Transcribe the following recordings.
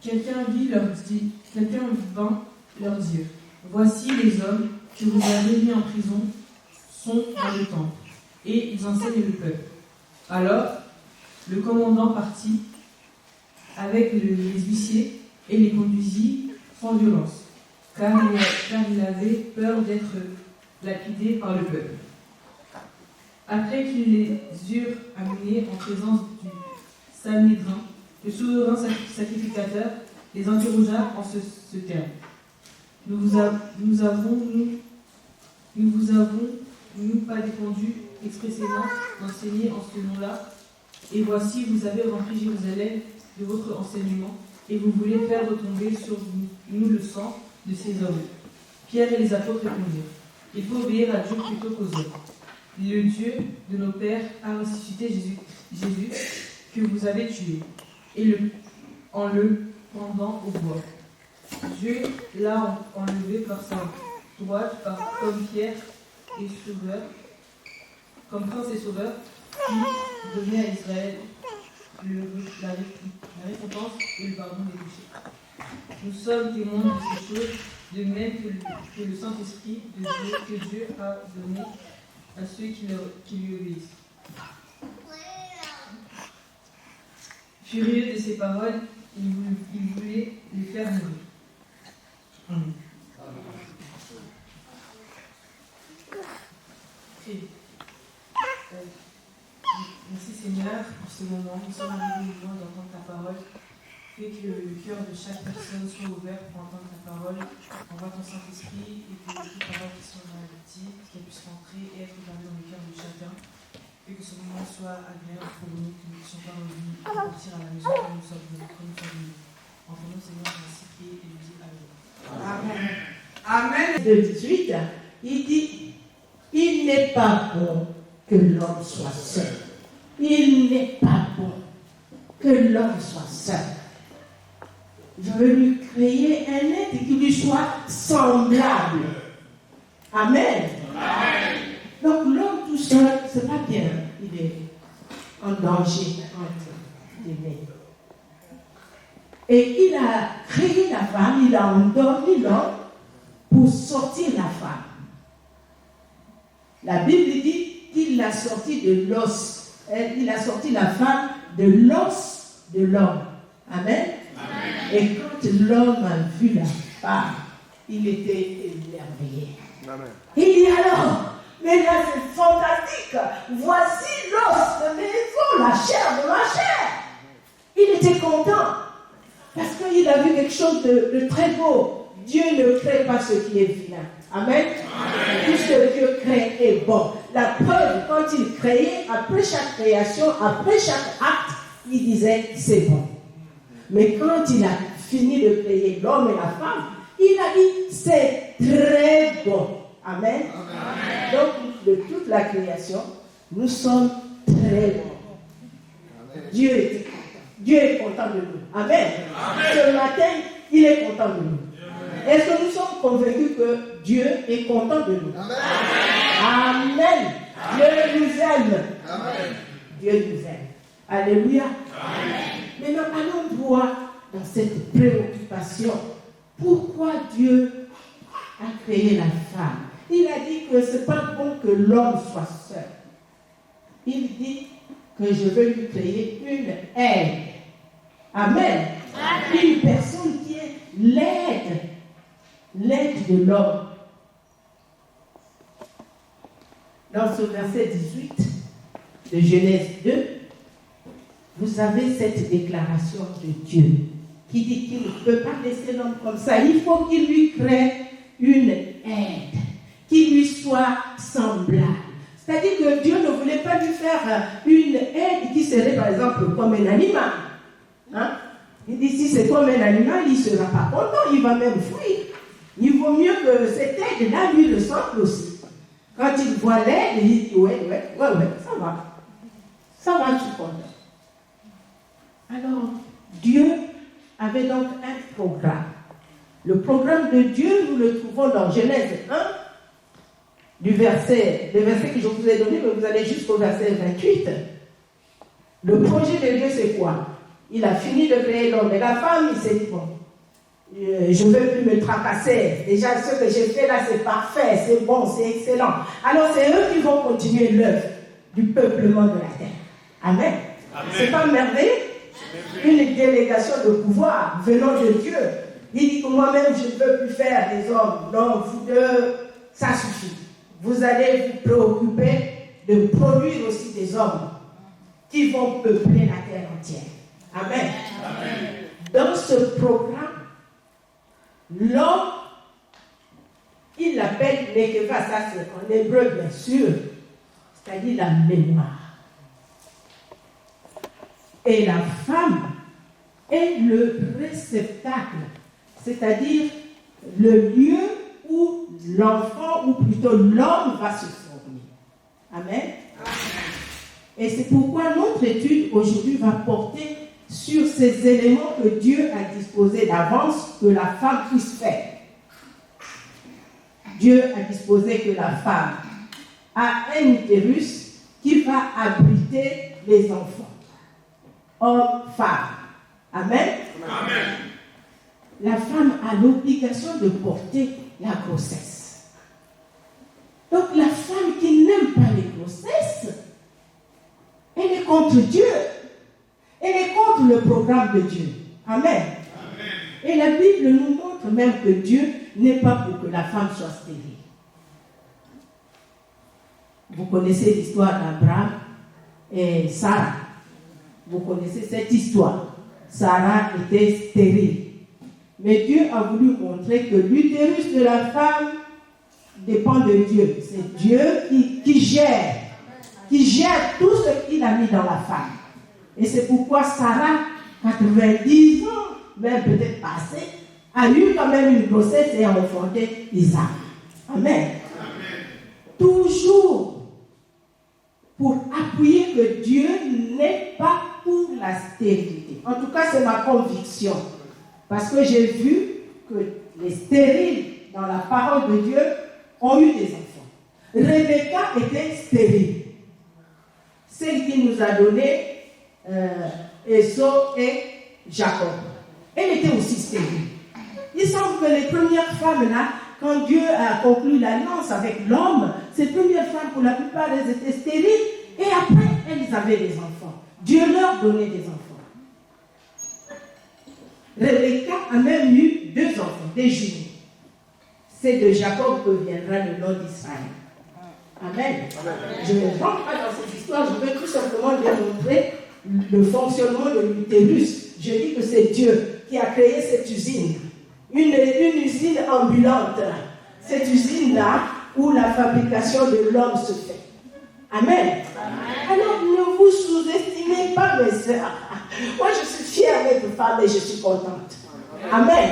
Quelqu'un vint leur dire, voici les hommes que vous avez mis en prison sont dans le temple, et ils enseignent le peuple. Alors, le commandant partit avec les huissiers et les conduisit sans violence, car il avait peur d'être lapidé par le peuple. Après qu'il les eut amenés en présence du Sanhédrin, le souverain sacrificateur les interrogea en ce terme. Nous vous avons pas défendu expressément d'enseigner en ce nom-là, et voici vous avez rempli Jérusalem de votre enseignement, et vous voulez faire retomber sur nous le sang de ces hommes. Pierre et les apôtres répondirent, il faut obéir à Dieu plutôt qu'aux hommes. Le Dieu de nos pères a ressuscité Jésus que vous avez tué, en le pendant au bois. Dieu l'a enlevé par sa droite, comme Pierre et sauveur, comme prince et sauveur, qui donnait à Israël la récompense et le pardon des péchés. Nous sommes témoins de ces choses, de même que le Saint-Esprit de Dieu, que Dieu a donné à ceux qui lui obéissent. Furieux de ces paroles, il voulait les faire mourir. Merci Seigneur pour ce moment. Nous sommes arrivés au moment d'entendre ta parole. Fais que le cœur de chaque personne soit ouvert pour entendre ta parole. Envoie ton Saint-Esprit et que toutes les paroles qui sont dans la vie, qu'elles puissent rentrer et être gardées dans le cœur de chacun. Et que ce moment soit agréable pour nous, que nous ne puissions pas revenir et partir à la maison comme nous sommes venus. En ton nom, Seigneur, je vais prier et je dis Amen. Amen. De 18, il dit, il n'est pas bon que l'homme soit seul. Il n'est pas bon que l'homme soit seul. Je veux lui créer un être qui lui soit semblable. Amen. Amen. Donc l'homme tout seul, c'est pas bien. Il est en danger entre d'aimer. Et il a créé la femme, il a endormi l'homme pour sortir la femme. La Bible dit qu'il l'a sorti de l'os. Il a sorti la femme de l'os de l'homme. Amen. Amen. Et quand l'homme a vu la femme, il était émerveillé. Amen. Il dit alors, mais là c'est fantastique. Voici l'os de mes os, la chair de ma chair. Il était content parce qu'il a vu quelque chose de très beau. Dieu ne crée pas ce qui est vilain. Amen. Amen. Tout ce que Dieu crée est bon. La preuve, quand il créait, après chaque création, après chaque acte, il disait c'est bon. Mais quand il a fini de créer l'homme et la femme, il a dit c'est très bon. Amen. Amen. Donc, de toute la création, nous sommes très bons. Amen. Dieu est content de nous. Amen. Amen. Ce matin, il est content de nous. Est-ce que nous sommes convaincus que Dieu est content de nous? Amen. Amen. Dieu nous aime. Amen. Dieu nous aime. Alléluia. Amen. Maintenant, allons voir dans cette préoccupation pourquoi Dieu a créé la femme. Il a dit que ce n'est pas bon que l'homme soit seul. Il dit que je veux lui créer une aide. Amen. Amen. Une personne qui est l'aide de l'homme. Dans ce verset 18 de Genèse 2, vous avez cette déclaration de Dieu qui dit qu'il ne peut pas laisser l'homme comme ça. Il faut qu'il lui crée une aide, qui lui soit semblable. C'est-à-dire que Dieu ne voulait pas lui faire une aide qui serait par exemple comme un animal. Hein? Il dit si c'est comme un animal, il ne sera pas content, il va même fuir. Il vaut mieux que cette aide-là lui ressemble aussi. Quand il voit l'aide, il dit ouais, ça va. Ça va, je suis content. Alors, Dieu avait donc un programme. Le programme de Dieu, nous le trouvons dans Genèse 1, le verset que je vous ai donné, mais vous allez jusqu'au verset 28. Le projet de Dieu, c'est quoi? Il a fini de créer l'homme. Et la femme, il s'est dit, bon, je ne veux plus me tracasser. Déjà, ce que j'ai fait là, c'est parfait, c'est bon, c'est excellent. Alors, c'est eux qui vont continuer l'œuvre du peuplement de la terre. Amen. C'est pas merveilleux? Une délégation de pouvoir venant de Dieu. Il dit que moi-même, je ne veux plus faire des hommes. Non, vous deux, ça suffit. Vous allez vous préoccuper de produire aussi des hommes qui vont peupler la terre entière. Amen. Amen. Dans ce programme, l'homme, il l'appelle Nekeva, ça c'est en hébreu bien sûr, c'est-à-dire la mémoire. Et la femme est le réceptacle, c'est-à-dire le lieu où l'enfant, ou plutôt l'homme, va se former. Amen. Et c'est pourquoi notre étude aujourd'hui va porter sur ces éléments que Dieu a disposés d'avance que la femme puisse faire. Dieu a disposé que la femme a un utérus qui va abriter les enfants. Homme, femme. Amen. Amen. La femme a l'obligation de porter la grossesse. Donc la femme qui n'aime pas les grossesses, elle est contre Dieu. Elle est contre le programme de Dieu. Amen. Amen. Et la Bible nous montre même que Dieu n'est pas pour que la femme soit stérile. Vous connaissez l'histoire d'Abraham et Sarah. Vous connaissez cette histoire. Sarah était stérile. Mais Dieu a voulu montrer que l'utérus de la femme dépend de Dieu. C'est Dieu qui gère tout ce qu'il a mis dans la femme. Et c'est pourquoi Sarah, 90 ans, même peut-être passé, a eu quand même une grossesse et a enfanté Isaac. Amen. Amen. Toujours pour appuyer que Dieu n'est pas pour la stérilité. En tout cas, c'est ma conviction. Parce que j'ai vu que les stériles, dans la parole de Dieu, ont eu des enfants. Rebecca était stérile. Celle qui nous a donné Esau et Jacob. Elle était aussi stérile. Il semble que les premières femmes là, quand Dieu a conclu l'alliance avec l'homme, ces premières femmes, pour la plupart, elles étaient stériles et après, elles avaient des enfants. Dieu leur donnait des enfants. Rebecca a même eu 2 enfants, des jumeaux. C'est de Jacob que viendra le nom d'Israël. Amen. Je ne rentre pas dans cette histoire, je veux tout simplement démontrer le fonctionnement de l'utérus. Je dis que c'est Dieu qui a créé cette usine. Une usine ambulante. Cette usine-là où la fabrication de l'homme se fait. Amen. Alors ne vous sous-estimez pas, mes sœurs. Moi je suis fière d'être femme et je suis contente. Amen.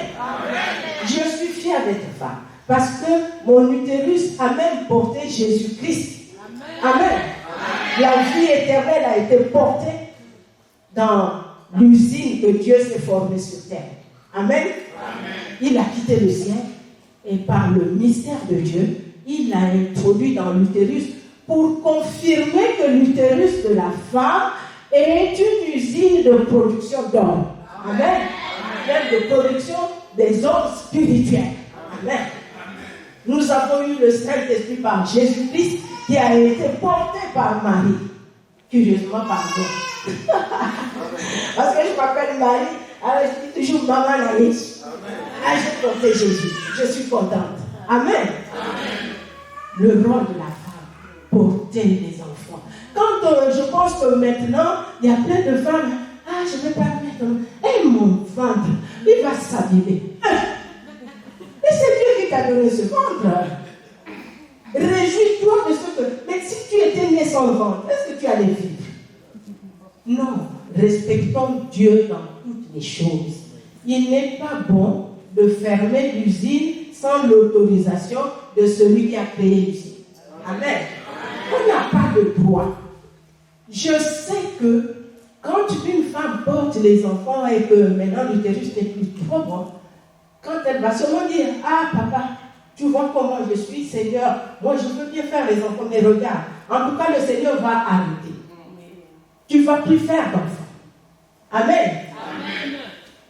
Je suis fière d'être femme. Parce que mon utérus a même porté Jésus-Christ. Amen. La vie éternelle a été portée dans l'usine que Dieu s'est formée sur terre. Amen. Il a quitté le ciel et par le mystère de Dieu, il l'a introduit dans l'utérus pour confirmer que l'utérus de la femme est une usine de production d'hommes. Amen. De production des hommes spirituels. Amen. Nous avons eu le Saint-Esprit par Jésus-Christ qui a été porté par Marie. Curieusement, pardon. Parce que je m'appelle Marie, alors je dis toujours Maman Naïs. Ah, j'ai porté Jésus. Je suis contente. Amen. Amen. Le rôle de la femme, porter les enfants. Quand je pense que maintenant, il y a plein de femmes, je ne vais pas mettre. Et mon ventre, il va s'abîmer. Et c'est Dieu qui t'a donné ce ventre. Réjouis-toi de ce que. Mais si tu étais né sans ventre, est-ce que tu allais vivre? Non. Respectons Dieu dans toutes les choses. Il n'est pas bon de fermer l'usine sans l'autorisation de celui qui a créé l'usine. Amen. On n'a pas de droit. Je sais que quand une femme porte les enfants et que maintenant l'utérus n'est plus trop bon, quand elle va seulement dire, papa, tu vois comment je suis, Seigneur, moi je veux bien faire les enfants, mais regarde, en tout cas le Seigneur va arrêter. Tu ne vas plus faire d'enfants. Amen.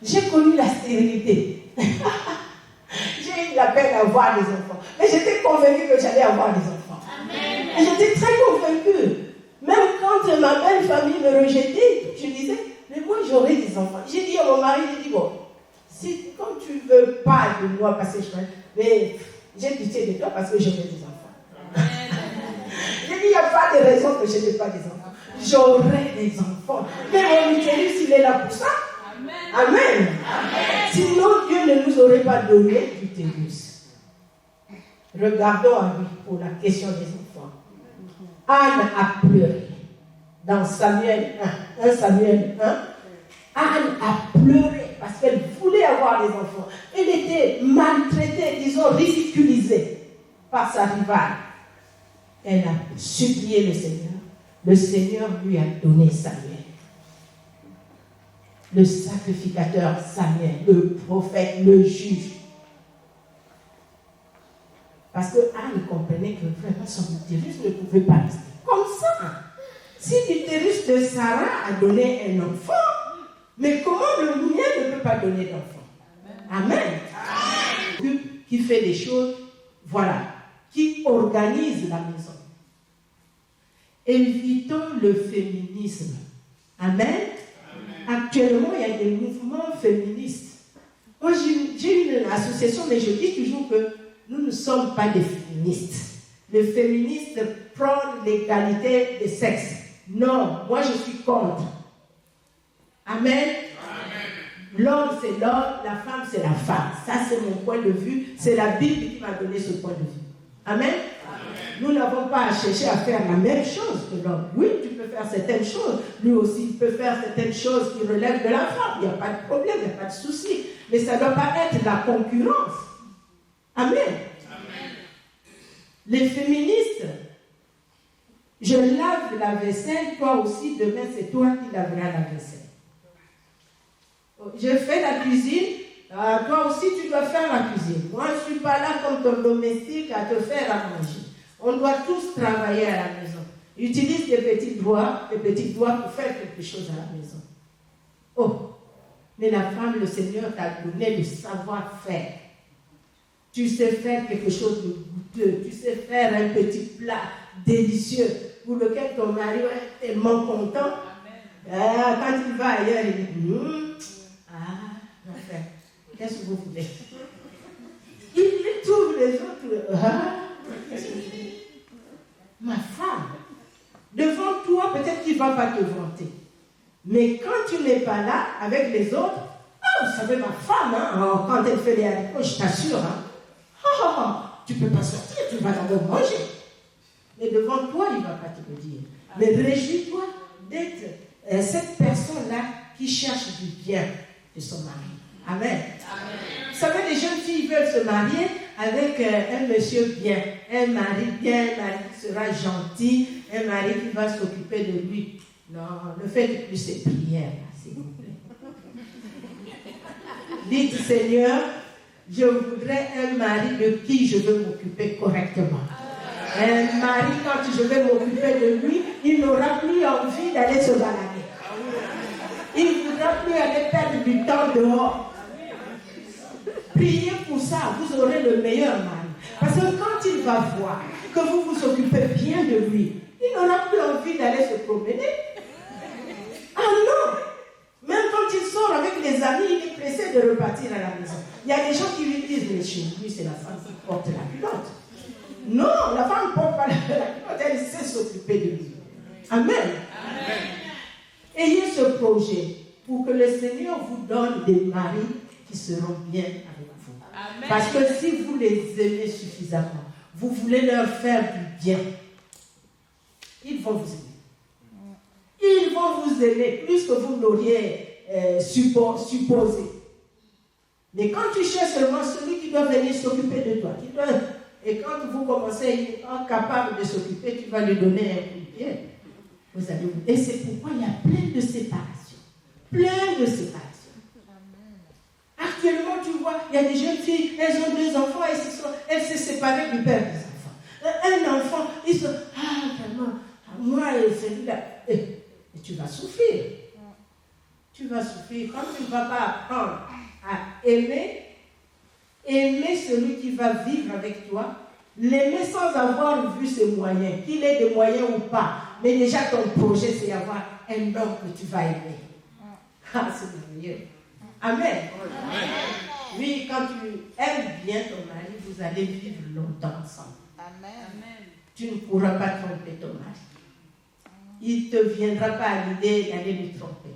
J'ai connu la stérilité. J'ai eu la peine d'avoir des enfants. Mais j'étais convaincue que j'allais avoir des enfants. Amen. Et j'étais très convaincue. Même quand ma belle famille me rejetait, je disais, mais moi j'aurai des enfants. J'ai dit à mon mari, j'ai dit, bon, si comme tu ne veux pas de moi, parce que mais j'ai pitié de toi parce que j'aurai des enfants. J'ai dit, il n'y a pas de raison que je n'ai pas des enfants. J'aurai des enfants. Mais mon utérus, il est là pour ça. Amen. Amen. Sinon, Dieu ne nous aurait pas donné l'utérus. Regardons à lui pour la question des enfants. Anne a pleuré. Dans Samuel 1, 1 Samuel 1, Anne a pleuré parce qu'elle voulait avoir des enfants. Elle était maltraitée, disons ridiculisée par sa rivale. Elle a supplié le Seigneur. Le Seigneur lui a donné Samuel. Le sacrificateur Samuel, le prophète, le juge. Parce que Anne comprenait que vraiment son utérus ne pouvait pas rester comme ça. Si l'utérus de Sarah a donné un enfant, mais comment le mien ne peut pas donner d'enfant? Amen. Amen. Qui fait des choses, voilà, qui organise la maison. Évitons le féminisme. Amen. Amen. Actuellement, il y a des mouvements féministes. Moi, j'ai une association, mais je dis toujours que nous ne sommes pas des féministes. Les féministes prônent l'égalité des sexes. Non, moi je suis contre. Amen. Amen. L'homme c'est l'homme, la femme c'est la femme. Ça c'est mon point de vue. C'est la Bible qui m'a donné ce point de vue. Amen. Amen. Nous n'avons pas à chercher à faire la même chose que l'homme. Oui, tu peux faire certaines choses. Lui aussi, il peut faire certaines choses qui relèvent de la femme. Il n'y a pas de problème, il n'y a pas de souci. Mais ça ne doit pas être la concurrence. Amen. Amen. Les féministes, je lave la vaisselle, toi aussi, demain c'est toi qui laveras la vaisselle. Je fais la cuisine, toi aussi tu dois faire la cuisine. Moi je ne suis pas là comme ton domestique à te faire à manger. On doit tous travailler à la maison. Utilise tes petits doigts pour faire quelque chose à la maison. Oh, mais la femme, le Seigneur t'a donné le savoir-faire. Tu sais faire quelque chose de goûteux, tu sais faire un petit plat délicieux pour lequel ton mari est tellement content. Quand il va ailleurs, il dit enfin, qu'est-ce que vous voulez? Il trouve les autres. Ma femme, devant toi, peut-être qu'il ne va pas te vanter. Mais quand tu n'es pas là avec les autres, vous savez, ma femme, quand elle fait les haricots, je t'assure, tu ne peux pas sortir, tu vas d'abord manger. Mais devant toi, il ne va pas te le dire. Mais réjouis-toi d'être cette personne-là qui cherche du bien de son mari. Amen. Amen. Vous savez, les jeunes filles veulent se marier avec un monsieur bien, un mari bien, un mari qui sera gentil, un mari qui va s'occuper de lui. Non, ne faites plus ces prières, s'il vous plaît. Dites, Seigneur, je voudrais un mari de qui je veux m'occuper correctement. Un mari, quand je vais m'occuper de lui, il n'aura plus envie d'aller se balader. Il ne voudra plus aller perdre du temps dehors. Priez pour ça, vous aurez le meilleur mari. Parce que quand il va voir que vous vous occupez bien de lui, il n'aura plus envie d'aller se promener. Ah non! Même quand il sort avec les amis, il est pressé de repartir à la maison. Il y a des gens qui lui disent, mais chez lui, c'est la femme qui porte la culotte. Non, la femme ne porte pas la culotte, elle sait s'occuper de lui. Amen. Amen. Ayez ce projet pour que le Seigneur vous donne des maris qui seront bien avec vous. Amen. Parce que si vous les aimez suffisamment, vous voulez leur faire du bien, ils vont vous aimer. Ils vont vous aimer plus que vous l'auriez supposé. Mais quand tu cherches seulement celui qui doit venir s'occuper de toi, et quand vous commencez à être incapable de s'occuper, tu vas lui donner un coup de pied. Vous allez vous... Et c'est pourquoi il y a plein de séparations. Plein de séparations. Actuellement, tu vois, il y a des jeunes filles, elles ont 2 enfants, elles se séparent du père des enfants. Un enfant, ils se... vraiment, moi et celui-là... Et tu vas souffrir. tu vas souffrir. Quand tu ne vas pas apprendre à aimer celui qui va vivre avec toi, l'aimer sans avoir vu ses moyens, qu'il ait des moyens ou pas, mais déjà ton projet c'est avoir un homme que tu vas aimer. Ah, c'est merveilleux. Amen. Amen. Oui, quand tu aimes bien ton mari, vous allez vivre longtemps ensemble. Amen. Tu ne pourras pas tromper ton mari. Il ne te viendra pas à l'idée d'aller le tromper.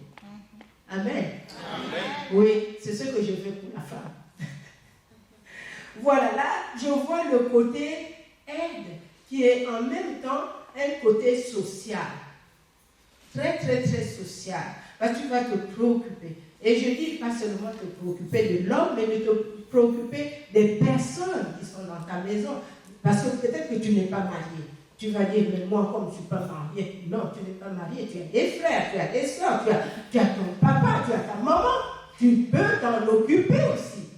Amen. Amen. Oui, c'est ce que je fais pour la femme. Voilà, là, je vois le côté aide, qui est en même temps un côté social. Très, très, très social. Parce que tu vas te préoccuper. Et je dis pas seulement te préoccuper de l'homme, mais de te préoccuper des personnes qui sont dans ta maison. Parce que peut-être que tu n'es pas marié. Tu vas dire, mais moi, comme je ne suis pas marié. Non, tu n'es pas marié. Tu as des frères, tu as des soeurs, tu as ton papa, tu as ta maman. Tu peux t'en occuper aussi.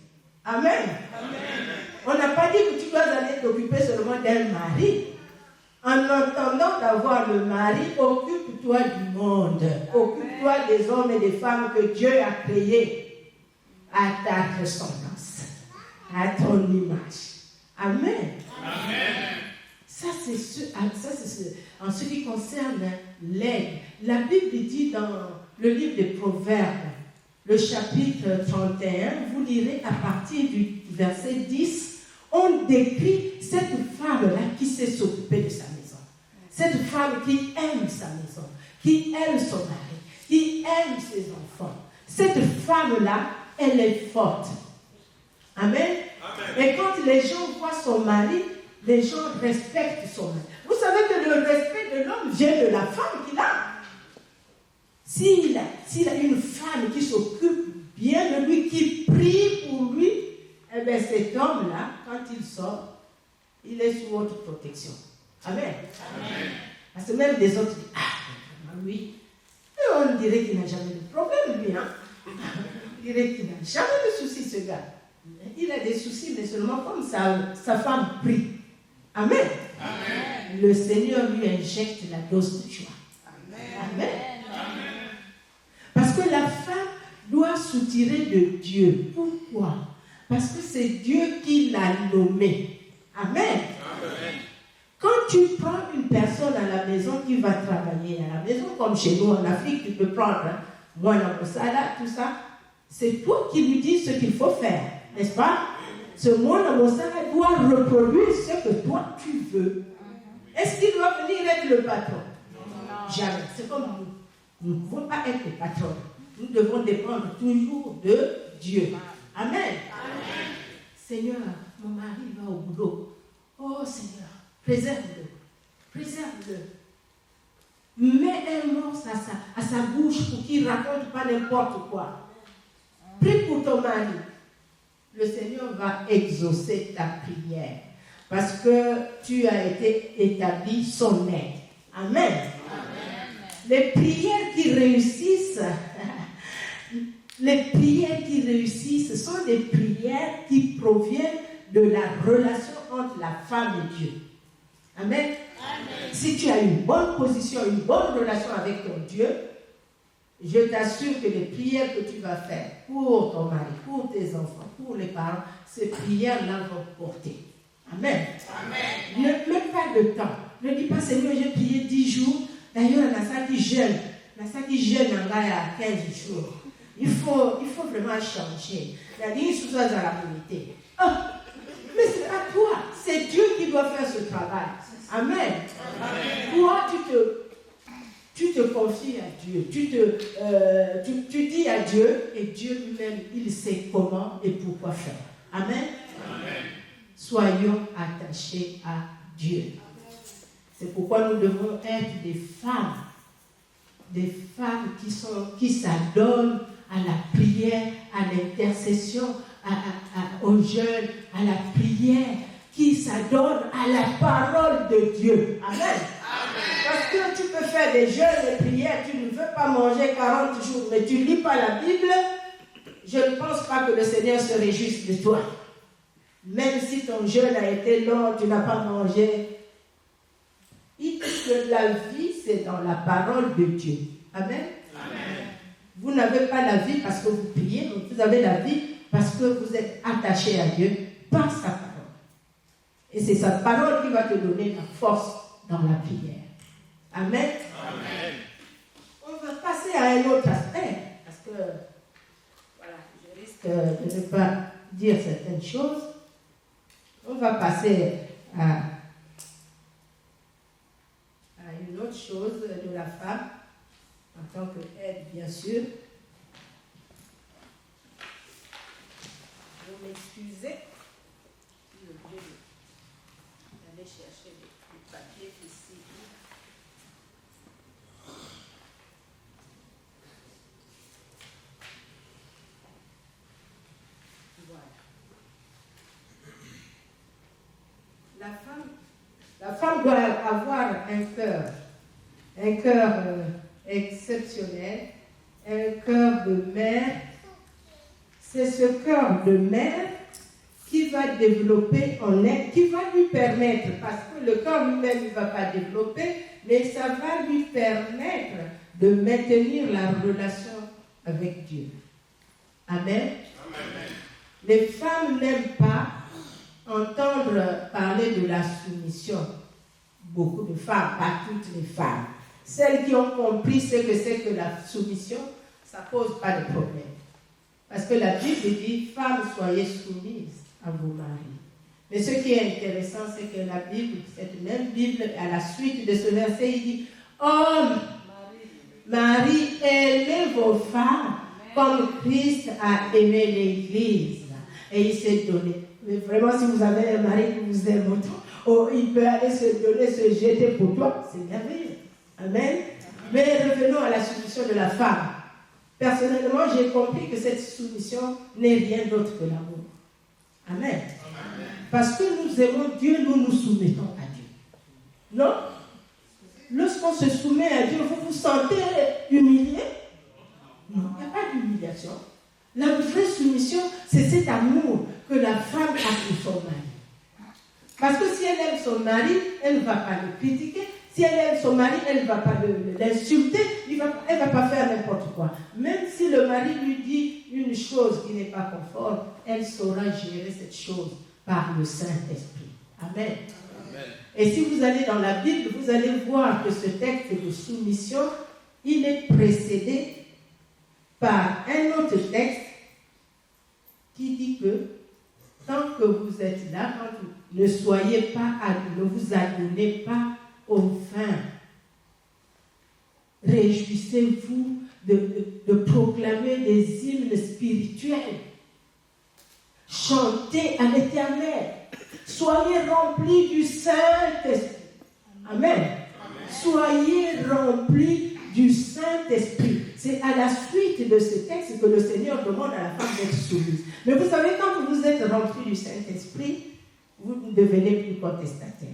Amen. Amen. On n'a pas dit que tu dois aller t'occuper seulement d'un mari. En attendant d'avoir le mari, occupe-toi du monde. Occupe-toi des hommes et des femmes que Dieu a créés à ta ressemblance, à ton image. Amen. Amen. Ça, c'est en ce qui concerne l'aide. La Bible dit dans le livre des Proverbes, le chapitre 31, vous lirez à partir du verset 10, on décrit cette femme-là qui sait s'occuper de sa maison. Cette femme qui aime sa maison, qui aime son mari, qui aime ses enfants. Cette femme-là, elle est forte. Amen. Amen. Et quand les gens voient son mari, les gens respectent son mari. Vous savez que le respect de l'homme vient de la femme qu'il a. S'il a une femme qui s'occupe bien de lui, qui prie pour lui, eh bien cet homme-là, quand il sort, il est sous votre protection. Amen. Amen. Parce que même les autres disent, ah, oui. Et on dirait qu'il n'a jamais de problème, lui. Hein? On dirait qu'il n'a jamais de soucis, ce gars. Il a des soucis, mais seulement comme sa femme prie. Amen. Amen. Le Seigneur lui injecte la dose de joie. Amen. Amen. Amen. Parce que la femme doit soutirer de Dieu. Pourquoi? Parce que c'est Dieu qui l'a nommé. Amen. Amen. Quand tu prends une personne à la maison qui va travailler à la maison, comme chez nous en Afrique, tu peux prendre moi dans le salade, tout ça, c'est toi qui lui dis ce qu'il faut faire, n'est-ce pas? Ce moi dans mon salade doit reproduire ce que toi tu veux. Est-ce qu'il doit venir être le patron? Non. Jamais. C'est comme nous. Nous ne pouvons pas être le patron. Nous devons dépendre toujours de Dieu. Amen. Amen. Seigneur, mon mari va au boulot. Oh Seigneur, préserve-le. Préserve-le. Mets un monstre à sa bouche pour qu'il ne raconte pas n'importe quoi. Prie pour ton mari. Le Seigneur va exaucer ta prière. Parce que tu as été établi son aide. Amen. Amen. Les prières qui réussissent, sont des prières qui proviennent de la relation entre la femme et Dieu. Amen. Amen. Si tu as une bonne position, une bonne relation avec ton Dieu, je t'assure que les prières que tu vas faire pour ton mari, pour tes enfants, pour les parents, ces prières-là vont porter. Amen. Amen. Ne mets pas de temps. Ne dis pas, Seigneur, j'ai prié 10 jours. D'ailleurs, il y a ça qui gêne. Il y a ça qui gêne en gars à 15 jours. Il faut vraiment changer. Il y a dit, sous la vérité. Oh, mais c'est à toi. C'est Dieu qui doit faire ce travail. Amen. Amen. Toi, tu te confies à Dieu. Tu dis à Dieu, et Dieu lui-même, il sait comment et pourquoi faire. Amen. Amen. Soyons attachés à Dieu. C'est pourquoi nous devons être des femmes qui s'adonnent à la prière, à l'intercession, aux jeûnes, à la prière, qui s'adonnent à la parole de Dieu. Amen. Amen. Parce que tu peux faire des jeûnes et prières, tu ne veux pas manger 40 jours, mais tu ne lis pas la Bible, je ne pense pas que le Seigneur se réjouisse de toi. Même si ton jeûne a été long, tu n'as pas mangé. Il dit que la vie, c'est dans la parole de Dieu. Amen. Amen. Vous n'avez pas la vie parce que vous priez, vous avez la vie parce que vous êtes attaché à Dieu par sa parole. Et c'est sa parole qui va te donner la force dans la prière. Amen. Amen. On va passer à un autre aspect, parce que voilà, je risque de ne pas dire certaines choses. On va passer à une autre chose de la femme, en tant qu'aide, bien sûr. Vous m'excusez, je suis obligée d'aller chercher des papiers ici. Voilà. La femme doit avoir un cœur exceptionnel, un cœur de mère. C'est ce cœur de mère qui va développer en elle, qui va lui permettre, parce que le cœur lui-même ne va pas développer, mais ça va lui permettre de maintenir la relation avec Dieu. Amen. Amen. Les femmes n'aiment pas entendre parler de la soumission. Beaucoup de femmes, pas toutes les femmes. Celles qui ont compris ce que c'est que la soumission, ça ne pose pas de problème. Parce que la Bible dit, femmes, soyez soumises à vos maris. Mais ce qui est intéressant, c'est que la Bible, cette même Bible, à la suite de ce verset, il dit, hommes, Marie, aimez vos femmes comme Christ a aimé l'Église. Et il s'est donné. Mais vraiment, si vous avez un mari qui vous aime autant, oh, il peut aller se donner, se jeter pour toi. C'est merveilleux. Amen. Mais revenons à la soumission de la femme. Personnellement, j'ai compris que cette soumission n'est rien d'autre que l'amour. Amen. Amen. Parce que nous aimons Dieu, nous nous soumettons à Dieu. Non? Lorsqu'on se soumet à Dieu, vous vous sentez humilié? Non, il n'y a pas d'humiliation. La vraie soumission, c'est cet amour que la femme a pour son mari. Parce que si elle aime son mari, elle ne va pas le critiquer. Si elle aime son mari, elle ne va pas l'insulter. Elle ne va pas faire n'importe quoi. Même si le mari lui dit une chose qui n'est pas conforme, elle saura gérer cette chose par le Saint-Esprit. Amen. Amen. Et si vous allez dans la Bible, vous allez voir que ce texte de soumission, il est précédé par un autre texte qui dit que tant que vous êtes là, ne soyez pas ne vous adonnez pas aux fins. Réjouissez-vous de proclamer des hymnes spirituels. Chantez à l'Éternel. Soyez remplis du Saint-Esprit. Amen. Amen. Soyez remplis du Saint-Esprit. C'est à la suite de ce texte que le Seigneur demande à la femme d'être soumise. Mais vous savez, quand vous êtes remplis du Saint-Esprit, vous ne devenez plus contestataire.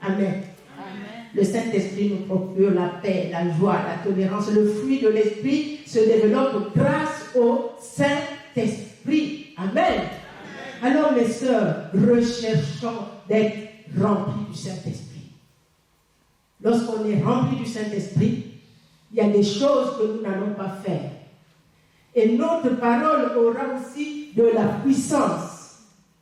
Amen. Amen. Le Saint-Esprit nous procure la paix, la joie, la tolérance. Le fruit de l'Esprit se développe grâce au Saint-Esprit. Amen. Amen. Alors, mes sœurs, recherchons d'être remplis du Saint-Esprit. Lorsqu'on est rempli du Saint-Esprit, il y a des choses que nous n'allons pas faire. Et notre parole aura aussi de la puissance.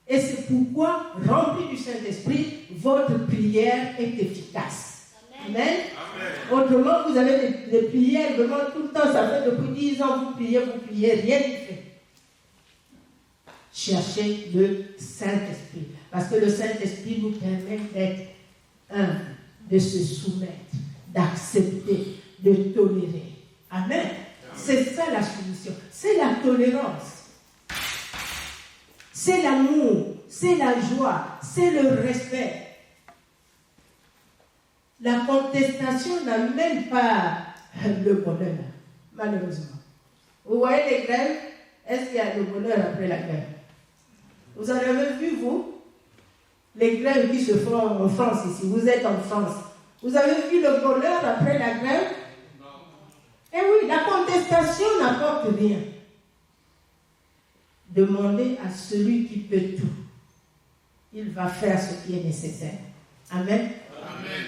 Et c'est pourquoi, rempli du Saint-Esprit, votre prière est efficace. Amen. Amen. Autrement, vous avez des prières vraiment tout le temps. Ça fait depuis 10 ans, vous priez, rien n'y fait. Cherchez le Saint-Esprit. Parce que le Saint-Esprit nous permet d'être humbles, de se soumettre, d'accepter, de tolérer. Amen. C'est ça la soumission. C'est la tolérance. C'est l'amour. C'est la joie. C'est le respect. La contestation n'amène pas le bonheur, malheureusement. Vous voyez les grèves? Est-ce qu'il y a le bonheur après la grève? Vous en avez vu, vous? Les grèves qui se font en France ici. Vous êtes en France. Vous avez vu le bonheur après la grève? Eh oui, la contestation n'apporte rien. Demandez à celui qui peut tout. Il va faire ce qui est nécessaire. Amen. Amen.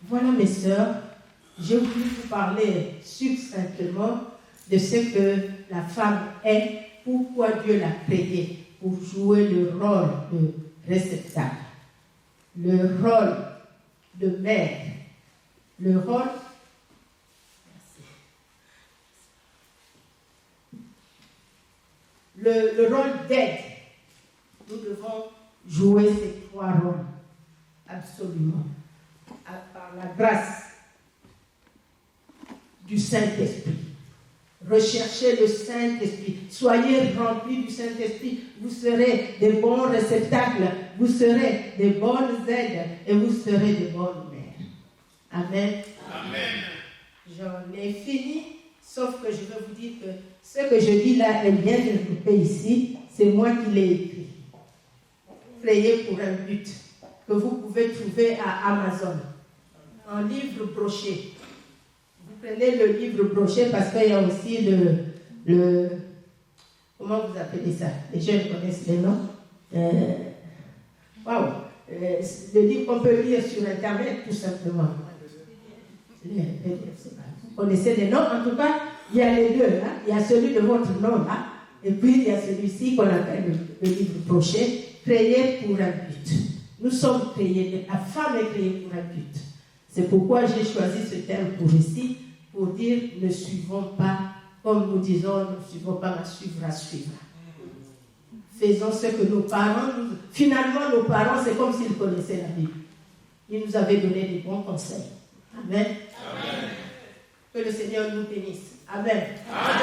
Voilà, mes sœurs, j'ai voulu vous parler succinctement de ce que la femme est, pourquoi Dieu l'a créée, pour jouer le rôle de réceptacle, le rôle de mère, le rôle le rôle d'aide. Nous devons jouer ces trois rôles, absolument, par la grâce du Saint-Esprit. Recherchez le Saint-Esprit. Soyez remplis du Saint-Esprit. Vous serez des bons réceptacles. Vous serez des bonnes aides. Et vous serez des bonnes mères. Amen. Amen. J'en ai fini. Sauf que je veux vous dire que ce que je dis là est bien développé ici. C'est moi qui l'ai écrit. Priez pour un but que vous pouvez trouver à Amazon. Un livre broché. Vous prenez le livre broché parce qu'il y a aussi le comment vous appelez ça? Les jeunes connaissent les noms. Le livre qu'on peut lire sur Internet, tout simplement. Vous connaissez les noms? En tout cas, il y a les deux. Hein? Il y a celui de votre nom là, et puis il y a celui-ci qu'on appelle le livre broché. Créé pour un but. Nous sommes créés, la femme est créée pour un but. C'est pourquoi j'ai choisi ce terme pour ici, pour dire ne suivons pas, comme nous disons, ne suivons pas ma suivre à suivre. Faisons ce que nos parents, finalement nos parents, c'est comme s'ils connaissaient la Bible. Ils nous avaient donné des bons conseils. Amen. Amen. Que le Seigneur nous bénisse. Amen. Amen.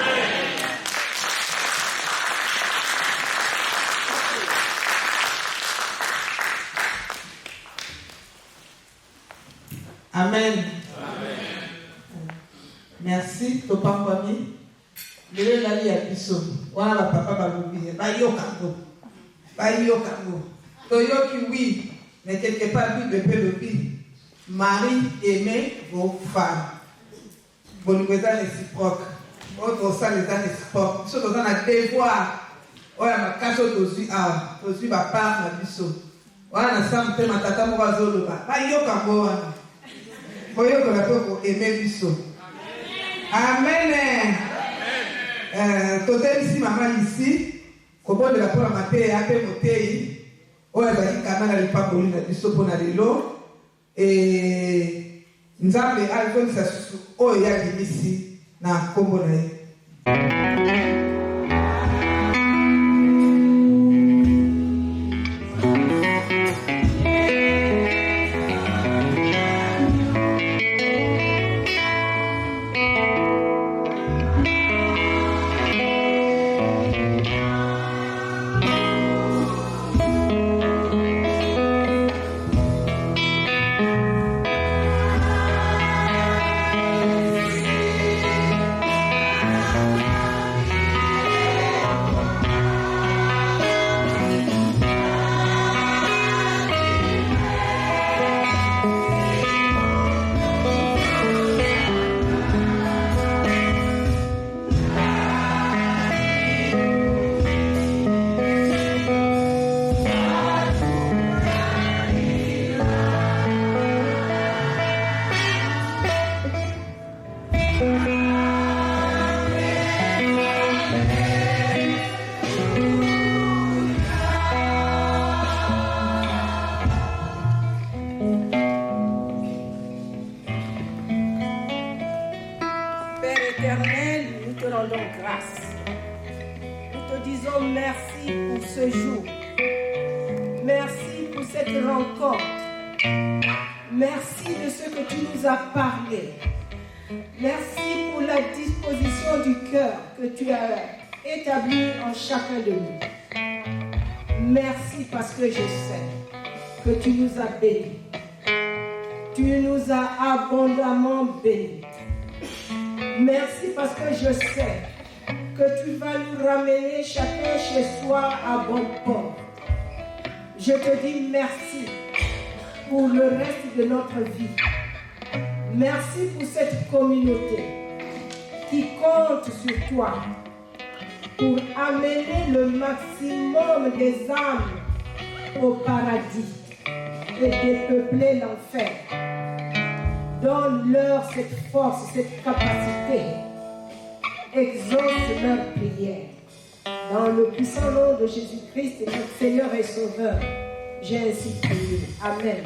Amen. Amen. Merci, Papa Kwame. Je vais aller à Bissau. Voilà, papa va l'oublier. Bayokango. Toyoki, oui, mais quelque part, lui, ne peut le dire. Marie, aimez vos femmes. Bon, nous sommes réciproques. Autre ça, les ans réciproques. Nous sommes dans un devoir. Voilà, ma casse au-dessus, ma part, ma Bissau. Voilà, ça me fait ma tata, mon oiseau, Bayokango. Voyez qu'on a pu aimer Bissau. Amen. Totel ici, maman ici, comment de la pour la matin, à peine monter, on a dit quand même pas pour Bissau pour l'eau. Et nous avons alcool, ça se oh, il y a des ici, dans Congo. Chacun de nous. Merci parce que je sais que tu nous as bénis. Tu nous as abondamment bénis. Merci parce que je sais que tu vas nous ramener chacun chez soi à bon port. Je te dis merci pour le reste de notre vie. Merci pour cette communauté qui compte sur toi pour amener le maximum des âmes au paradis et dépeupler l'enfer. Donne-leur cette force, cette capacité exauce leurs prières. Dans le puissant nom de Jésus-Christ, notre Seigneur et Sauveur, j'ai ainsi prié. Amen.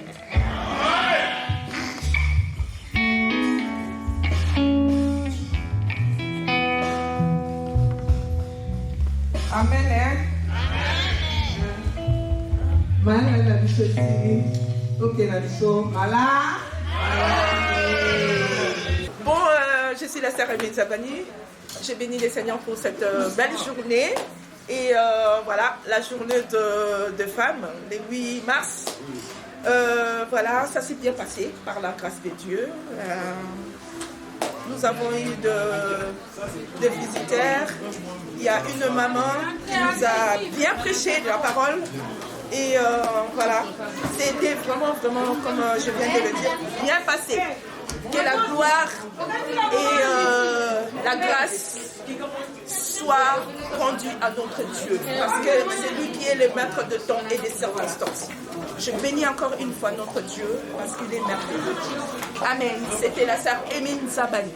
Amen, hein? Amen. La bicho ici. Ok, la bicho. Voilà. Bon, je suis la sœur Emine Zabani. J'ai béni les Seigneurs pour cette belle journée. Et voilà, la journée de femmes, le 8 mars. Voilà, ça s'est bien passé par la grâce de Dieu. Nous avons eu des visiteurs. Il y a une maman qui nous a bien prêché de la parole. Et voilà, c'était vraiment, vraiment, comme je viens de le dire, bien passé. Que la gloire et la grâce soient rendues à notre Dieu. Parce que c'est lui qui est le maître de temps et des circonstances. Je bénis encore une fois notre Dieu parce qu'il est merveilleux. Amen. C'était la sœur Emine Zabani.